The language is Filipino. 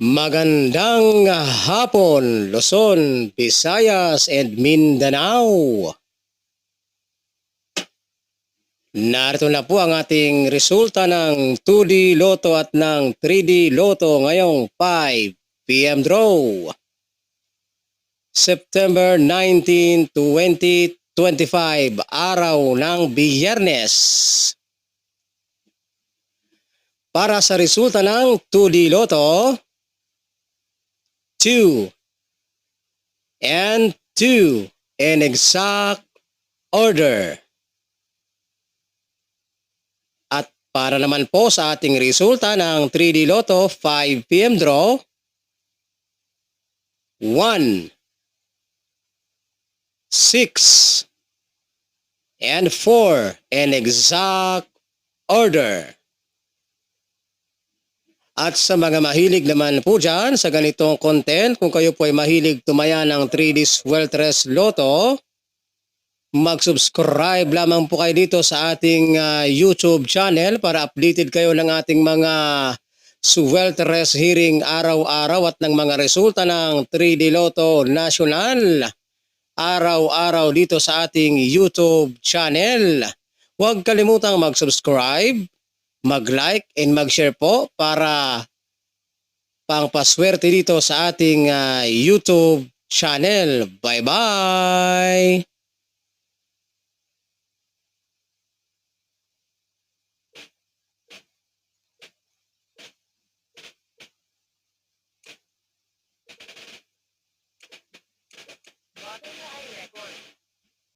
Magandang hapon, Luzon, Visayas, and Mindanao. Narito na po ang ating resulta ng 2D Lotto at ng 3D Lotto ngayong 5 p.m. draw. September 19, 2025, araw ng Biyernes. Para sa resulta ng 2D Lotto, 2 and 2 in exact order. At para naman po sa ating resulta ng 3D Lotto 5 p.m. draw, 1, 6, and 4 in exact order. At sa mga mahilig naman po dyan sa ganitong content, kung kayo po ay mahilig tumaya ng 3D Sweltres Lotto, mag-subscribe lamang po kayo dito sa ating YouTube channel para updated kayo ng ating mga Sweltres hearing araw-araw at ng mga resulta ng 3D Lotto National araw-araw dito sa ating YouTube channel. Huwag kalimutang mag-subscribe, mag-like and mag-share po para pangpaswerte dito sa ating YouTube channel. Bye-bye!